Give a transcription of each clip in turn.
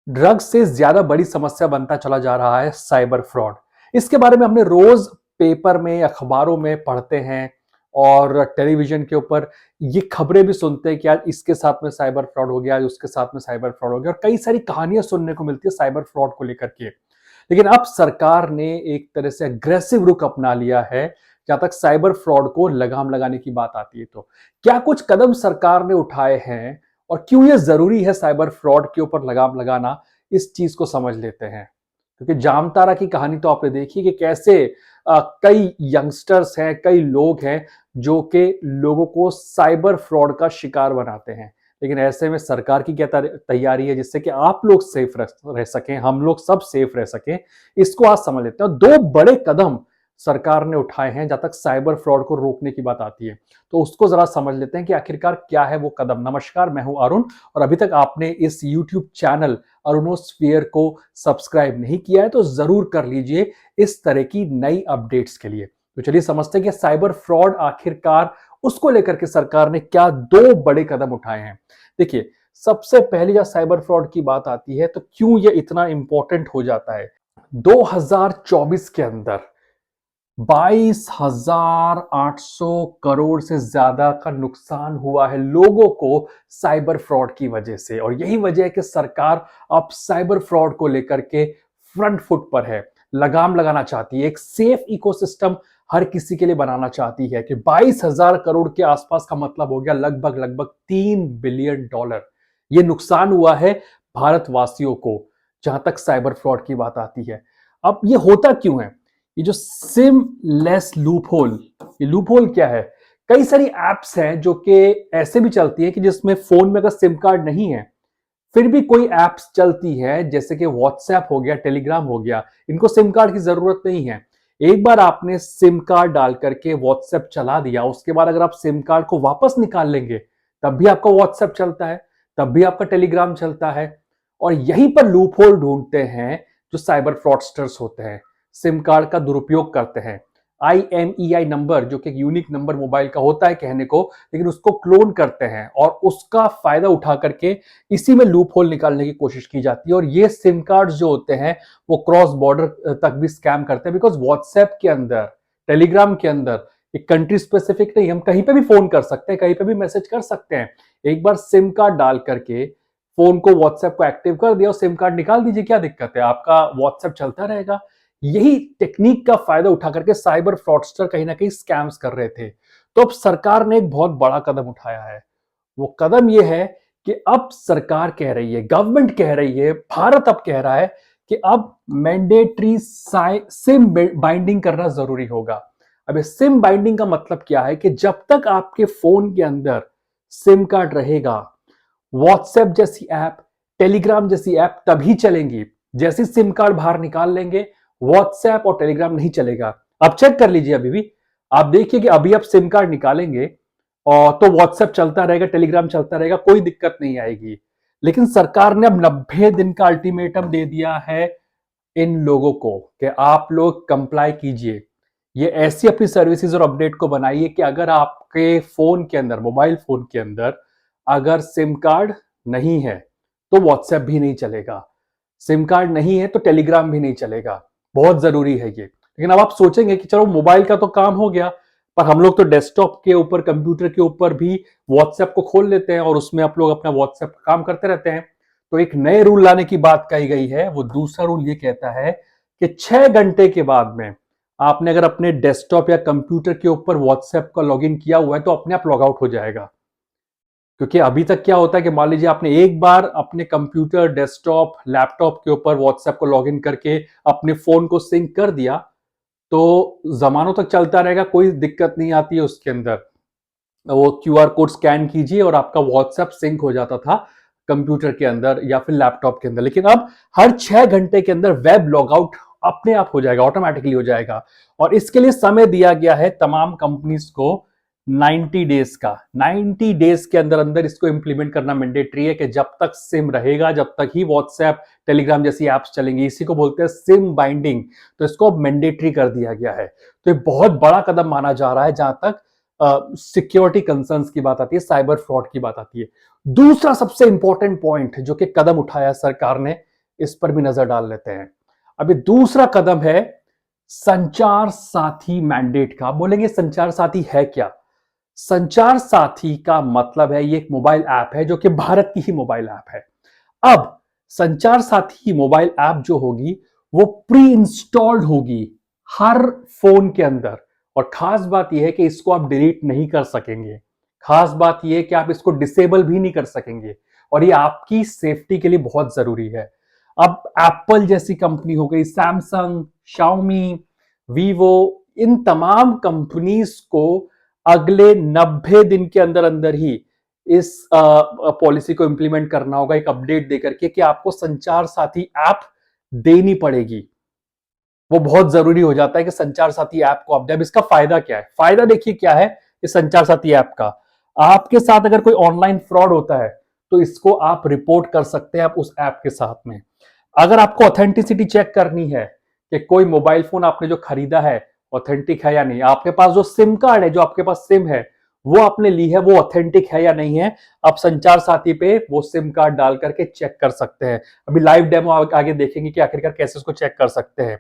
Drugs से ज्यादा बड़ी समस्या बनता चला जा रहा है साइबर फ्रॉड। इसके बारे में हमने रोज पेपर में अखबारों में पढ़ते हैं और टेलीविजन के ऊपर ये खबरें भी सुनते हैं कि आज इसके साथ में साइबर फ्रॉड हो गया, आज उसके साथ में साइबर फ्रॉड हो गया और कई सारी कहानियां सुनने को मिलती है साइबर फ्रॉड को लेकर के। लेकिन अब सरकार ने एक तरह से अग्रेसिव रुख अपना लिया है जहां तक साइबर फ्रॉड को लगाम लगाने की बात आती है। तो क्या कुछ कदम सरकार ने उठाए हैं और क्यों ये जरूरी है साइबर फ्रॉड के ऊपर लगाम लगाना, इस चीज को समझ लेते हैं। क्योंकि जामतारा की कहानी तो आपने देखी कि कैसे कई यंगस्टर्स हैं, कई लोग हैं जो कि लोगों को साइबर फ्रॉड का शिकार बनाते हैं। लेकिन ऐसे में सरकार की क्या तैयारी है जिससे कि आप लोग सेफ रह सकें, हम लोग सब सेफ रह सकें, इसको आज समझ लेते हैं। दो बड़े कदम सरकार ने उठाए हैं जहां तक साइबर फ्रॉड को रोकने की बात आती है, तो उसको जरा समझ लेते हैं कि आखिरकार क्या है वो कदम। नमस्कार, मैं हूं अरुण और अभी तक आपने इस YouTube चैनल अरुणोस्फीयर को सब्सक्राइब नहीं किया है तो जरूर कर लीजिए इस तरह की नई अपडेट्स के लिए। तो चलिए समझते हैं कि साइबर फ्रॉड आखिरकार उसको लेकर के सरकार ने क्या दो बड़े कदम उठाए हैं। देखिए, सबसे पहले जब साइबर फ्रॉड की बात आती है तो क्यों यह इतना इंपॉर्टेंट हो जाता है। 2024 के अंदर 22,800 करोड़ से ज्यादा का नुकसान हुआ है लोगों को साइबर फ्रॉड की वजह से। और यही वजह है कि सरकार अब साइबर फ्रॉड को लेकर के फ्रंट फुट पर है, लगाम लगाना चाहती है, एक सेफ इकोसिस्टम हर किसी के लिए बनाना चाहती है। कि 22,000 करोड़ के आसपास का मतलब हो गया लगभग लगभग $3 बिलियन ये नुकसान हुआ है भारतवासियों को जहां तक साइबर फ्रॉड की बात आती है। अब ये होता क्यों है? ये जो सिम लेस लूप होल, ये लूप होल क्या है? कई सारी एप्स हैं जो कि ऐसे भी चलती है कि जिसमें फोन में अगर सिम कार्ड नहीं है फिर भी कोई एप्स चलती है, जैसे कि व्हाट्सएप हो गया, टेलीग्राम हो गया, इनको सिम कार्ड की जरूरत नहीं है। एक बार आपने सिम कार्ड डाल करके व्हाट्सएप चला दिया, उसके बाद अगर आप सिम कार्ड को वापस निकाल लेंगे तब भी आपका व्हाट्सएप चलता है, तब भी आपका टेलीग्राम चलता है। और यहीं पर लूप होल ढूंढते हैं जो साइबर फ्रॉडस्टर्स होते हैं, सिम कार्ड का दुरुपयोग करते हैं। IMEI नंबर जो कि एक यूनिक नंबर मोबाइल का होता है कहने को, लेकिन उसको क्लोन करते हैं और उसका फायदा उठा करके इसी में लूप होल निकालने की कोशिश की जाती है। और ये सिम कार्ड जो होते हैं वो क्रॉस बॉर्डर तक भी स्कैम करते हैं, बिकॉज व्हाट्सएप के अंदर, टेलीग्राम के अंदर एक कंट्री स्पेसिफिक नहीं, हम कहीं पे भी फोन कर सकते हैं, कहीं पे भी मैसेज कर सकते हैं। एक बार सिम कार्ड डाल करके फोन को, व्हाट्सएप को एक्टिव कर दिया और सिम कार्ड निकाल दीजिए, क्या दिक्कत है, आपका व्हाट्सएप चलता रहेगा। यही टेक्निक का फायदा उठा करके साइबर फ्रॉडस्टर कहीं ना कहीं स्कैम्स कर रहे थे। तो अब सरकार ने एक बहुत बड़ा कदम उठाया है। वो कदम यह है कि अब सरकार कह रही है, गवर्नमेंट कह रही है, भारत अब कह रहा है कि अब मैंडेटरी सिम बाइंडिंग करना जरूरी होगा। अब सिम बाइंडिंग का मतलब क्या है कि जब तक आपके फोन के अंदर सिम कार्ड रहेगा, व्हाट्सएप जैसी ऐप, टेलीग्राम जैसी ऐप तभी चलेंगी। जैसे सिम कार्ड बाहर निकाल लेंगे, व्हाट्सएप और टेलीग्राम नहीं चलेगा। आप चेक कर लीजिए, अभी भी आप देखिए कि अभी आप सिम कार्ड निकालेंगे और तो व्हाट्सएप चलता रहेगा, टेलीग्राम चलता रहेगा, कोई दिक्कत नहीं आएगी। लेकिन सरकार ने अब 90 दिन का अल्टीमेटम दे दिया है इन लोगों को कि आप लोग कंप्लाई कीजिए। ये ऐसी अपनी सर्विसेज और अपडेट को बनाइए कि अगर आपके फोन के अंदर, मोबाइल फोन के अंदर अगर सिम कार्ड नहीं है तो व्हाट्सएप भी नहीं चलेगा, सिम कार्ड नहीं है तो टेलीग्राम भी नहीं चलेगा। बहुत जरूरी है ये। लेकिन अब आप सोचेंगे कि चलो मोबाइल का तो काम हो गया, पर हम लोग तो डेस्कटॉप के ऊपर, कंप्यूटर के ऊपर भी व्हाट्सएप को खोल लेते हैं और उसमें आप लोग अपना व्हाट्सएप का काम करते रहते हैं। तो एक नए रूल लाने की बात कही गई है। वो दूसरा रूल ये कहता है कि 6 घंटे के बाद में आपने अगर अपने डेस्कटॉप या कंप्यूटर के ऊपर व्हाट्सएप का लॉगिन किया हुआ है तो अपने आप लॉग आउट हो जाएगा। क्योंकि अभी तक क्या होता है कि मान लीजिए आपने एक बार अपने कंप्यूटर, डेस्कटॉप, लैपटॉप के ऊपर व्हाट्सएप को लॉगिन करके अपने फोन को सिंक कर दिया तो जमानों तक चलता रहेगा, कोई दिक्कत नहीं आती है उसके अंदर। वो QR कोड स्कैन कीजिए और आपका व्हाट्सएप सिंक हो जाता था कंप्यूटर के अंदर या फिर लैपटॉप के अंदर। लेकिन अब हर 6 घंटे के अंदर वेब लॉगआउट अपने आप हो जाएगा, ऑटोमेटिकली हो जाएगा। और इसके लिए समय दिया गया है तमाम कंपनीज को 90 डेज का। 90 डेज के अंदर अंदर इसको इंप्लीमेंट करना मैंडेटरी है कि जब तक सिम रहेगा जब तक ही व्हाट्सएप, टेलीग्राम जैसी एप्स चलेंगी। इसी को बोलते हैं सिम बाइंडिंग। तो इसको अब मैंडेटरी कर दिया गया है। तो ये बहुत बड़ा कदम माना जा रहा है जहां तक सिक्योरिटी कंसर्न्स की बात आती है, साइबर फ्रॉड की बात आती है। दूसरा सबसे इंपॉर्टेंट पॉइंट जो कि कदम उठाया सरकार ने, इस पर भी नजर डाल लेते हैं। अभी दूसरा कदम है संचार साथी मैंडेट का। आप बोलेंगे संचार साथी है क्या? संचार साथी का मतलब है ये एक मोबाइल ऐप है जो कि भारत की ही मोबाइल ऐप है। अब संचार साथी मोबाइल ऐप जो होगी वो प्री इंस्टॉल्ड होगी हर फोन के अंदर। और खास बात यह है कि इसको आप डिलीट नहीं कर सकेंगे। खास बात यह है कि आप इसको डिसेबल भी नहीं कर सकेंगे और ये आपकी सेफ्टी के लिए बहुत जरूरी है। अब एप्पल जैसी कंपनी हो गई, सैमसंग, शाओमी, वीवो, इन तमाम कंपनीज को अगले 90 दिन के अंदर अंदर ही इस पॉलिसी को इंप्लीमेंट करना होगा, एक अपडेट देकर के कि आपको संचार साथी ऐप देनी पड़ेगी। वो बहुत जरूरी हो जाता है कि संचार साथी ऐप को आप दें। अब इसका फायदा क्या है? फायदा देखिए क्या है इस संचार साथी ऐप का। आपके साथ अगर कोई ऑनलाइन फ्रॉड होता है तो इसको आप रिपोर्ट कर सकते हैं आप उस ऐप के साथ में। अगर आपको ऑथेंटिसिटी चेक करनी है कि कोई मोबाइल फोन आपने जो खरीदा है ऑथेंटिक है या नहीं, आपके पास जो सिम कार्ड है, जो आपके पास सिम है वो आपने ली है, वो ऑथेंटिक है या नहीं है, आप संचार साथी पे वो सिम कार्ड डाल करके चेक कर सकते हैं। अभी लाइव डेमो आगे देखेंगे कि आखिरकार कैसे उसको चेक कर सकते हैं।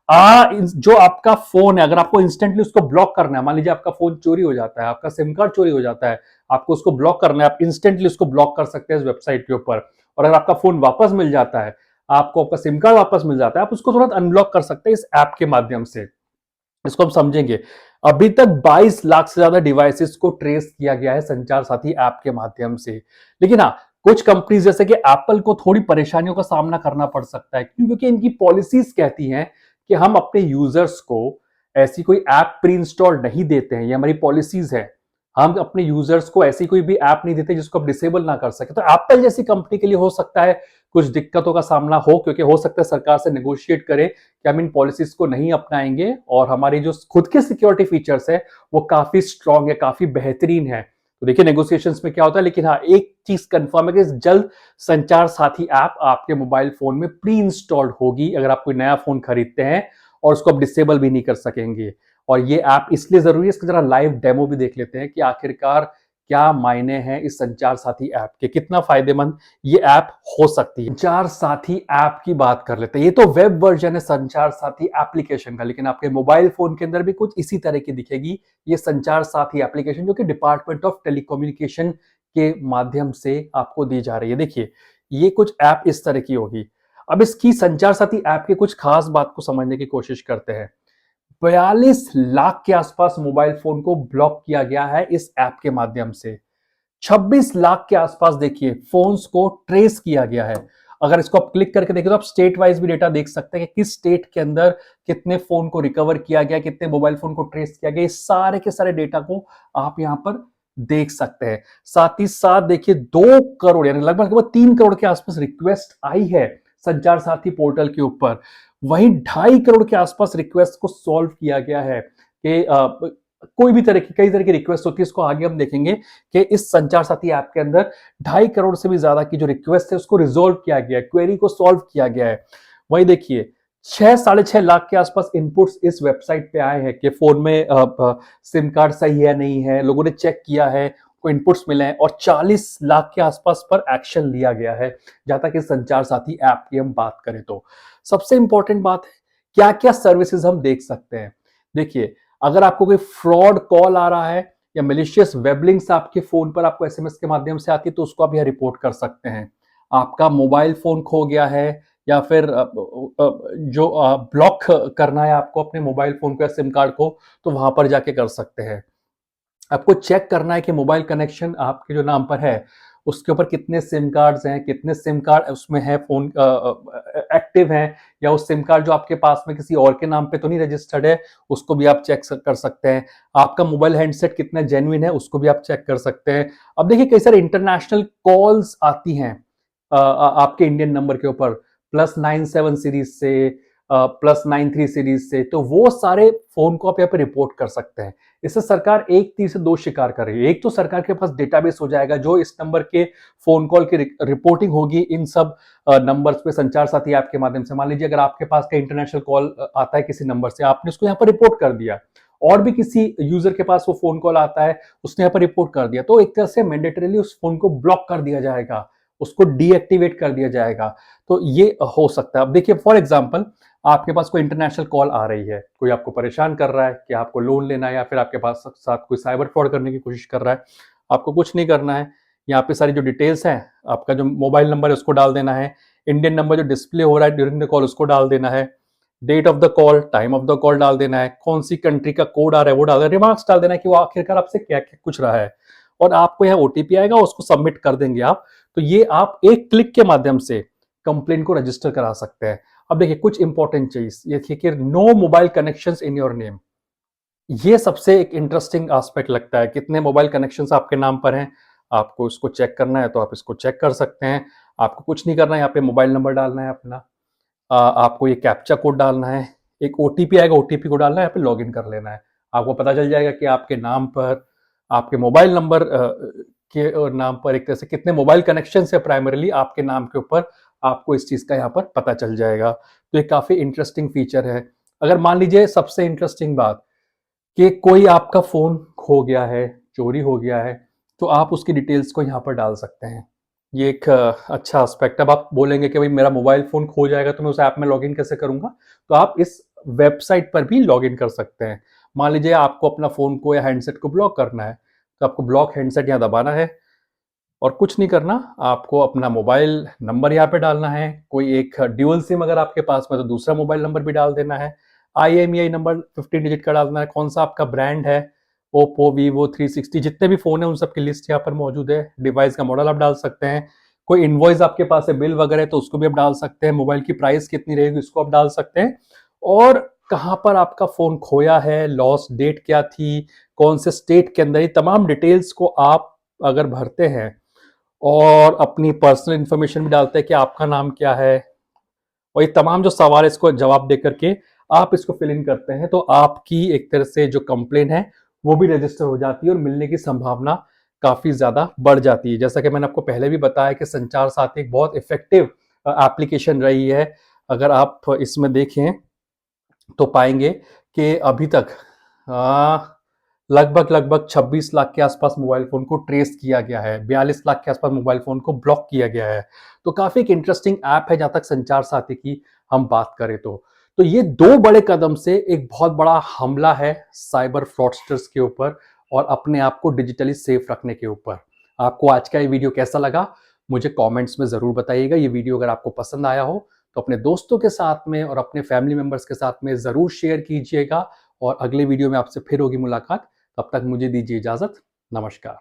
जो आपका फोन है, अगर आपको इंस्टेंटली उसको ब्लॉक करना है, मान लीजिए आपका फोन चोरी हो जाता है, आपका सिम कार्ड चोरी हो जाता है, आपको उसको ब्लॉक करना है, आप इंस्टेंटली उसको ब्लॉक कर सकते हैं इस वेबसाइट के ऊपर। और अगर आपका फोन वापस मिल जाता है, आपको आपका सिम कार्ड वापस मिल जाता है, आप उसको तुरंत अनब्लॉक कर सकते हैं इस ऐप के माध्यम से। इसको हम समझेंगे। अभी तक 22 लाख से ज्यादा डिवाइसेस को ट्रेस किया गया है संचार साथी ऐप के माध्यम से। लेकिन हाँ, कुछ कंपनीज जैसे कि एप्पल को थोड़ी परेशानियों का सामना करना पड़ सकता है, क्योंकि इनकी पॉलिसीज कहती हैं कि हम अपने यूजर्स को ऐसी कोई ऐप प्री इंस्टॉल नहीं देते हैं। ये हमारी पॉलिसीज है। हम अपने यूजर्स को ऐसी कोई भी ऐप नहीं देते जिसको आप डिसेबल ना कर सके। तो एप्पल जैसी कंपनी के लिए हो सकता है कुछ दिक्कतों का सामना हो, क्योंकि हो सकता है सरकार से नेगोशिएट करे कि हम इन पॉलिसीज को नहीं अपनाएंगे और हमारी जो खुद के सिक्योरिटी फीचर्स है वो काफी स्ट्रांग है, काफी बेहतरीन है। तो देखिए नेगोशिएशंस में क्या होता है। लेकिन हाँ, एक चीज कंफर्म है कि जल्द संचार साथी ऐप आपके मोबाइल फोन में प्री इंस्टॉल्ड होगी अगर आप कोई नया फोन खरीदते हैं, और उसको आप डिसेबल भी नहीं कर सकेंगे। और ये ऐप इसलिए जरूरी है, इसका जरा लाइव डेमो भी देख लेते हैं कि आखिरकार क्या मायने हैं इस संचार साथी ऐप के, कितना फायदेमंद ये ऐप हो सकती है। संचार साथी ऐप की बात कर लेते हैं। ये तो वेब वर्जन है संचार साथी एप्लीकेशन का, लेकिन आपके मोबाइल फोन के अंदर भी कुछ इसी तरह की दिखेगी ये संचार साथी एप्लीकेशन, जो कि डिपार्टमेंट ऑफ टेलीकम्युनिकेशन के माध्यम से आपको दी जा रही है। देखिए ये कुछ ऐप इस तरह की होगी। अब इसकी संचार साथी ऐप के कुछ खास बात को समझने की कोशिश करते हैं। 42 लाख के आसपास मोबाइल फोन को ब्लॉक किया गया है इस ऐप के माध्यम से। 26 लाख के आसपास देखिए फोन्स को ट्रेस किया गया है। अगर इसको आप क्लिक करके देखिए तो आप स्टेट वाइज भी डेटा देख सकते हैं कि किस स्टेट के अंदर कितने फोन को रिकवर किया गया, कितने मोबाइल फोन को ट्रेस किया गया। इस सारे के सारे डेटा को आप यहां पर देख सकते हैं। साथ ही साथ देखिए 2 करोड़ यानी लगभग 3 करोड़ के आसपास रिक्वेस्ट आई है संचार साथी पोर्टल के ऊपर। वहीं 2.5 करोड़ के आसपास रिक्वेस्ट को सॉल्व किया गया है कि कोई भी तरह की कई तरह की रिक्वेस्ट होती है, इसको आगे हम देखेंगे कि इस संचार साथी ऐप के अंदर 2.5 करोड़ से भी ज्यादा की जो रिक्वेस्ट है उसको रिजोल्व किया गया है, क्वेरी को सॉल्व किया गया है। वही देखिए 6-6.5 लाख के आसपास इनपुट्स इस वेबसाइट पे आए हैं कि फोन में सिम कार्ड सही है नहीं है, लोगों ने चेक किया है, को इनपुट्स मिले हैं, और 40 लाख के आसपास पर एक्शन लिया गया है जहां तक इस संचार साथी ऐप की हम बात करें तो। सबसे इंपॉर्टेंट बात है क्या क्या सर्विसेज हम देख सकते हैं। देखिए अगर आपको कोई फ्रॉड कॉल आ रहा है या मिलिशियस वेब लिंक्स आपके फोन पर आपको एसएमएस के माध्यम से आती है तो उसको आप यह रिपोर्ट कर सकते हैं। आपका मोबाइल फोन खो गया है या फिर जो ब्लॉक करना है आपको अपने मोबाइल फोन को या सिम कार्ड को, तो वहां पर जाके कर सकते हैं। आपको चेक करना है कि मोबाइल कनेक्शन आपके जो नाम पर है उसके ऊपर कितने सिम कार्ड्स हैं, कितने सिम कार्ड उसमें है फोन एक्टिव हैं, या उस सिम कार्ड जो आपके पास में किसी और के नाम पे तो नहीं रजिस्टर्ड है, उसको भी आप चेक कर सकते हैं। आपका मोबाइल हैंडसेट कितना जेन्युइन है उसको भी आप चेक कर सकते हैं। अब देखिए कई सारे इंटरनेशनल कॉल्स आती हैं आपके इंडियन नंबर के ऊपर, +97 सीरीज से, +93 सीरीज से, तो वो सारे फोन को आप यहाँ पे रिपोर्ट कर सकते हैं। इससे सरकार एक तीर से दो शिकार कर रही है। एक तो सरकार के पास डेटाबेस हो जाएगा जो इस नंबर के फोन कॉल की रिपोर्टिंग होगी इन सब नंबर्स पे संचार साथी ऐप के माध्यम से। मान लीजिए अगर आपके पास का इंटरनेशनल कॉल आता है किसी नंबर से, आपने उसको यहाँ पर रिपोर्ट कर दिया, और भी किसी यूजर के पास वो फोन कॉल आता है उसने यहाँ पर रिपोर्ट कर दिया, तो एक तरह से मैंडेटरीली उस फोन को ब्लॉक कर दिया जाएगा उसको डीएक्टिवेट कर दिया जाएगा। तो ये हो सकता है। अब देखिए फॉर एग्जांपल आपके पास कोई इंटरनेशनल कॉल आ रही है, कोई आपको परेशान कर रहा है कि आपको लोन लेना है या फिर आपके पास साथ कोई साइबर फ्रॉड करने की कोशिश कर रहा है। आपको कुछ नहीं करना है, यहाँ पे सारी जो डिटेल्स हैं, आपका जो मोबाइल नंबर है उसको डाल देना है, इंडियन नंबर जो डिस्प्ले हो रहा है ड्यूरिंग द कॉल उसको डाल देना है, date of the call, time of the call डाल देना है, कौन सी कंट्री का कोड आ रहा है वो डाल देना है, रिमार्क्स डाल देना है कि वो आखिरकार आपसे क्या क्या पूछ रहा है, और आपको यहाँ ओटीपी आएगा, उसको सबमिट कर देंगे आप। तो ये आप एक क्लिक के माध्यम से कंप्लेन को रजिस्टर करा सकते हैं। अब देखिए कुछ इंपॉर्टेंट चीज ये थी कि no mobile connection in your name. ये सबसे एक इंटरेस्टिंग एस्पेक्ट लगता है, कितने मोबाइल कनेक्शंस आपके नाम पर हैं। आपको इसको चेक करना है तो आप इसको चेक कर सकते हैं। आपको कुछ नहीं करना है, यहाँ पे मोबाइल नंबर डालना है अपना, आपको ये कैप्चा कोड डालना है, एक ओटीपी आएगा, ओटीपी को डालना है, यहाँ पे लॉगिन कर लेना है। आपको पता चल जाएगा कि आपके नाम पर, आपके मोबाइल नंबर के नाम पर एक तरह से कितने मोबाइल कनेक्शन है प्राइमरीली आपके नाम के ऊपर, आपको इस चीज का यहाँ पर पता चल जाएगा। तो ये काफी इंटरेस्टिंग फीचर है। अगर मान लीजिए सबसे इंटरेस्टिंग बात कि कोई आपका फोन खो गया है, चोरी हो गया है, तो आप उसकी डिटेल्स को यहाँ पर डाल सकते हैं। ये एक अच्छा एस्पेक्ट है। अब आप बोलेंगे कि भाई मेरा मोबाइल फोन खो जाएगा तो मैं उस ऐप में लॉगिन कैसे करूंगा? तो आप इस वेबसाइट पर भी लॉगिन कर सकते हैं। मान लीजिए आपको अपना फोन को या हैंडसेट को ब्लॉक करना है, तो आपको ब्लॉक हैंडसेट यहाँ दबाना है और कुछ नहीं करना, आपको अपना मोबाइल नंबर यहाँ पे डालना है। कोई एक ड्यूअल सिम अगर आपके पास में तो दूसरा मोबाइल नंबर भी डाल देना है। IMEI नंबर 15 डिजिट का डालना है, कौन सा आपका ब्रांड है, ओप्पो, वीवो, 360 जितने भी फोन है उन सब की लिस्ट यहाँ पर मौजूद है। डिवाइस का मॉडल आप डाल सकते हैं। कोई इनवॉइस आपके पास है, बिल वगैरह, तो उसको भी आप डाल सकते हैं। मोबाइल की प्राइस कितनी रहेगी उसको आप डाल सकते हैं। और कहाँ पर आपका फोन खोया है, लॉस डेट क्या थी, कौन से स्टेट के अंदर, ये तमाम डिटेल्स को आप अगर भरते हैं और अपनी पर्सनल इंफॉर्मेशन भी डालते हैं कि आपका नाम क्या है, और ये तमाम जो सवाल है इसको जवाब दे करके आप इसको फिल इन करते हैं, तो आपकी एक तरह से जो कंप्लेन है वो भी रजिस्टर हो जाती है और मिलने की संभावना काफी ज्यादा बढ़ जाती है। जैसा कि मैंने आपको पहले भी बताया कि संचार साथी एक बहुत इफेक्टिव एप्लीकेशन रही है। अगर आप इसमें देखें तो पाएंगे कि अभी तक लगभग लगभग 26 लाख के आसपास मोबाइल फोन को ट्रेस किया गया है, 42 लाख के आसपास मोबाइल फोन को ब्लॉक किया गया है। तो काफी एक इंटरेस्टिंग ऐप है जहां तक संचार साथी की हम बात करें तो ये दो बड़े कदम से एक बहुत बड़ा हमला है साइबर फ्रॉडस्टर्स के ऊपर और अपने आप को डिजिटली सेफ रखने के ऊपर। आपको आज का ये वीडियो कैसा लगा मुझे कमेंट्स में जरूर बताइएगा। ये वीडियो अगर आपको पसंद आया हो तो अपने दोस्तों के साथ में और अपने फैमिली मेंबर्स के साथ में जरूर शेयर कीजिएगा। और अगले वीडियो में आपसे फिर होगी मुलाकात। तब तक मुझे दीजिए इजाजत। नमस्कार।